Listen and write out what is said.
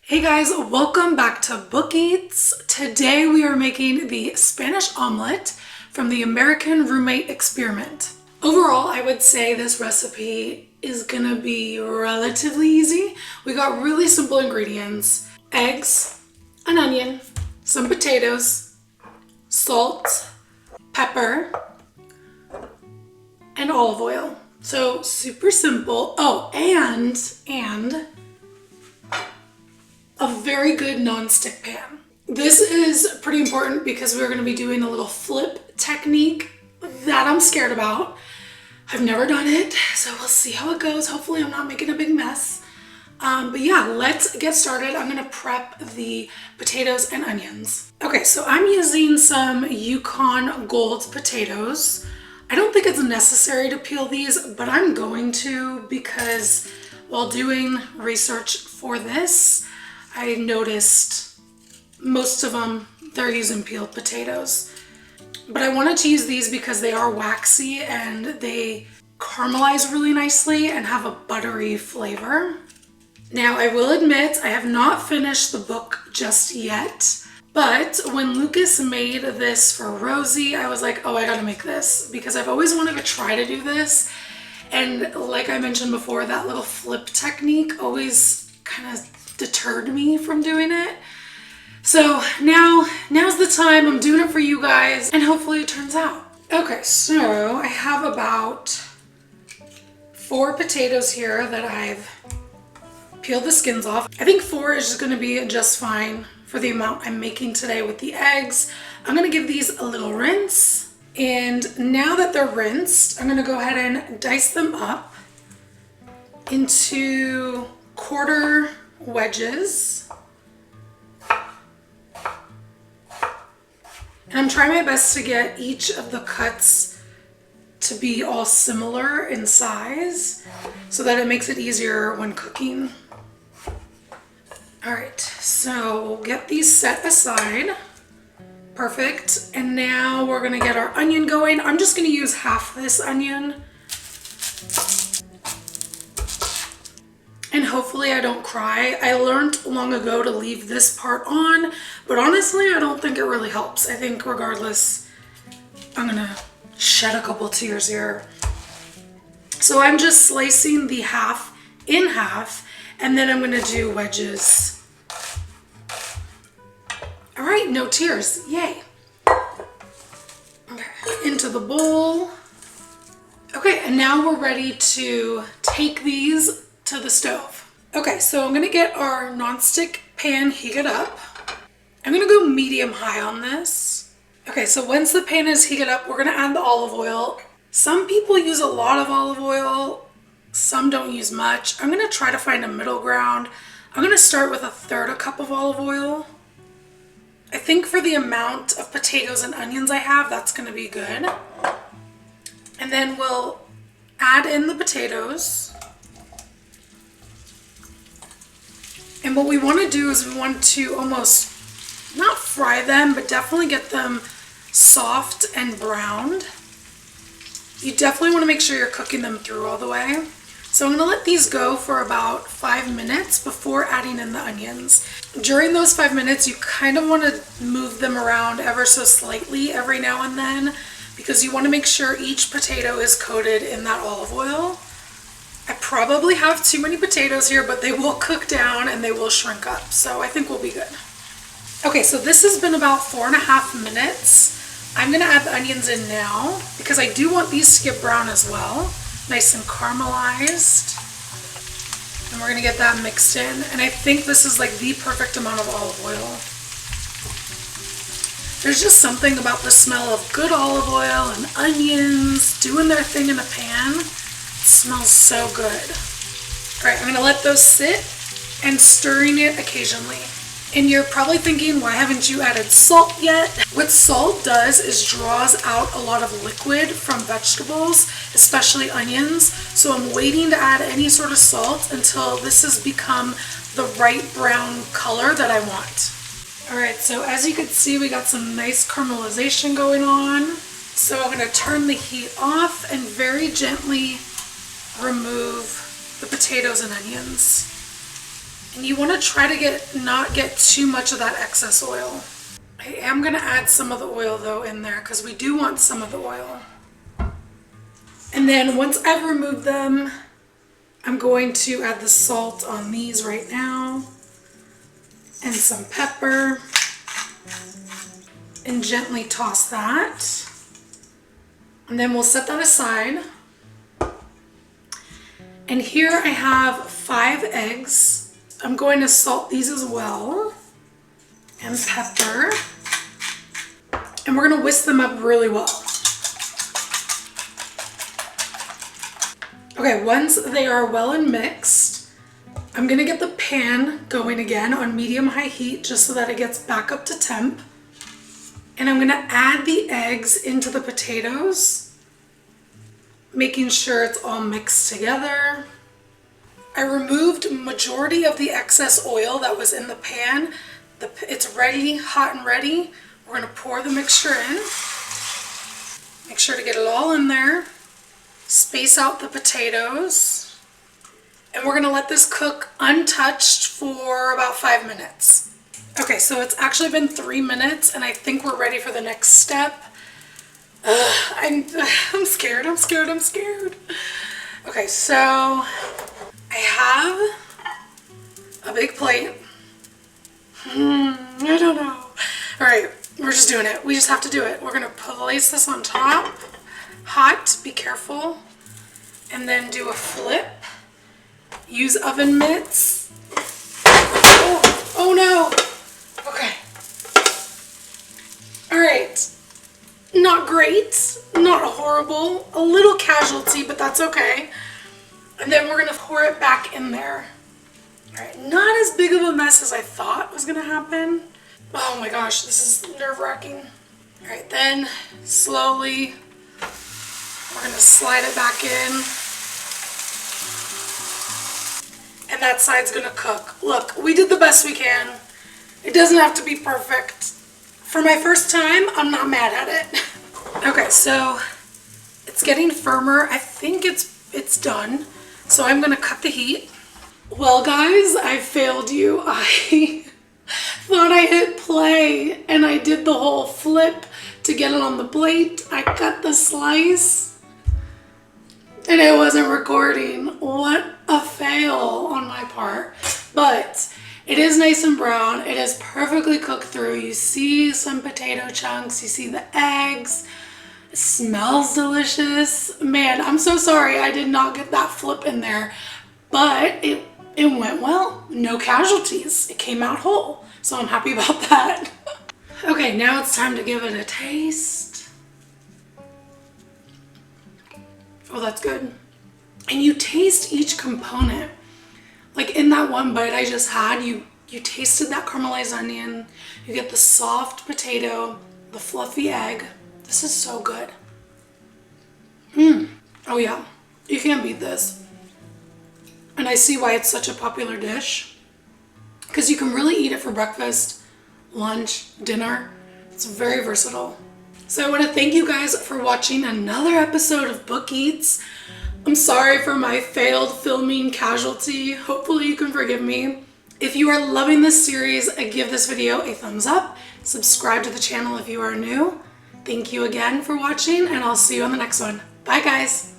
Hey guys, welcome back to Book Eats. Today we are making the Spanish omelet from the American Roommate Experiment. Overall, I would say this recipe is gonna be relatively easy. We got really simple ingredients: eggs, an onion, some potatoes, salt, pepper, and olive oil. So super simple. Oh, and a very good non-stick pan. This is pretty important because we're going to be doing a little flip technique that I'm scared about. I've never done it, so we'll see how it goes. Hopefully I'm not making a big mess. But yeah, let's get started. I'm going to prep the potatoes and onions. Okay, so I'm using some Yukon Gold potatoes. I don't think it's necessary to peel these, but I'm going to because while doing research for this, I noticed most of them, they're using peeled potatoes. But I wanted to use these because they are waxy and they caramelize really nicely and have a buttery flavor. Now, I will admit, I have not finished the book just yet, but when Lucas made this for Rosie, I was like, oh, I gotta make this because I've always wanted to try to do this. And like I mentioned before, that little flip technique always kind of deterred me from doing it. So now's the time. I'm doing it for you guys and hopefully it turns out. Okay, so I have about 4 potatoes here that I've peeled the skins off. I think 4 is just gonna be just fine for the amount I'm making today with the eggs. I'm gonna give these a little rinse. And now that they're rinsed, I'm gonna go ahead and dice them up into quarter wedges. And I'm trying my best to get each of the cuts to be all similar in size so that it makes it easier when cooking. All right, so we'll get these set aside. Perfect. And now we're gonna get our onion going. I'm just gonna use half this onion. And hopefully I don't cry. I learned long ago to leave this part on, but honestly, I don't think it really helps. I think regardless, I'm gonna shed a couple tears here. So I'm just slicing the half in half, and then I'm gonna do wedges. All right, no tears, yay. Okay, into the bowl. Okay, and now we're ready to take these to the stove. Okay, so I'm gonna get our nonstick pan heated up. I'm gonna go medium high on this. Okay, so once the pan is heated up, we're gonna add the olive oil. Some people use a lot of olive oil, some don't use much. I'm gonna try to find a middle ground. I'm gonna start with 1/3 cup of olive oil. I think for the amount of potatoes and onions I have, that's gonna be good. And then we'll add in the potatoes. And what we want to do is we want to almost not fry them, but definitely get them soft and browned. You definitely want to make sure you're cooking them through all the way. So I'm going to let these go for about 5 minutes before adding in the onions. During those 5 minutes, you kind of want to move them around ever so slightly every now and then because you want to make sure each potato is coated in that olive oil. I probably have too many potatoes here, but they will cook down and they will shrink up. So I think we'll be good. Okay, so this has been about 4.5 minutes. I'm gonna add the onions in now because I do want these to get brown as well. Nice and caramelized. And we're gonna get that mixed in. And I think this is like the perfect amount of olive oil. There's just something about the smell of good olive oil and onions doing their thing in a pan. Smells so good. All right, I'm gonna let those sit and stirring it occasionally. And you're probably thinking, why haven't you added salt yet? What salt does is draws out a lot of liquid from vegetables, especially onions. So I'm waiting to add any sort of salt until this has become the right brown color that I want. All right, so as you can see, we got some nice caramelization going on. So I'm gonna turn the heat off and very gently remove the potatoes and onions. And you want to try to not get too much of that excess oil. I am going to add some of the oil though in there because we do want some of the oil. And then once I've removed them, I'm going to add the salt on these right now and some pepper and gently toss that. And then we'll set that aside. And here I have 5 eggs. I'm going to salt these as well. And pepper. And we're going to whisk them up really well. Okay, once they are well and mixed, I'm going to get the pan going again on medium-high heat just so that it gets back up to temp. And I'm going to add the eggs into the potatoes, making sure it's all mixed together. I removed majority of the excess oil that was in the pan. It's ready, hot and ready. We're going to pour the mixture in. Make sure to get it all in there. Space out the potatoes. And we're going to let this cook untouched for about 5 minutes. Okay, so it's actually been 3 minutes and I think we're ready for the next step. I'm scared. Okay, so I have a big plate. I don't know. All right, we're just doing it. We just have to do it. We're gonna place this on top. Hot, be careful. And then do a flip. Use oven mitts. Oh no. Okay. All right. Not great, not horrible, a little casualty, but that's okay. And then we're gonna pour it back in there. All right, not as big of a mess as I thought was gonna happen. Oh my gosh, this is nerve-wracking. All right, then slowly, we're gonna slide it back in. And that side's gonna cook. Look, we did the best we can. It doesn't have to be perfect. For my first time, I'm not mad at it. Okay, so it's getting firmer. I think it's done. So I'm gonna cut the heat. Well guys, I failed you. I thought I hit play and I did the whole flip to get it on the plate. I cut the slice and it wasn't recording. What a fail on my part. But it is nice and brown. It is perfectly cooked through. You see some potato chunks. You see the eggs. It smells delicious. Man, I'm so sorry I did not get that flip in there. But it went well. No casualties. It came out whole. So I'm happy about that. Okay, now it's time to give it a taste. Oh, that's good. And you taste each component. Like in that one bite I just had, you tasted that caramelized onion, you get the soft potato, the fluffy egg. This is so good. Oh yeah, you can't beat this. And I see why it's such a popular dish. Because you can really eat it for breakfast, lunch, dinner. It's very versatile. So I want to thank you guys for watching another episode of Book Eats. I'm sorry for my failed filming casualty. Hopefully you can forgive me. If you are loving this series, give this video a thumbs up. Subscribe to the channel if you are new. Thank you again for watching and I'll see you on the next one. Bye guys.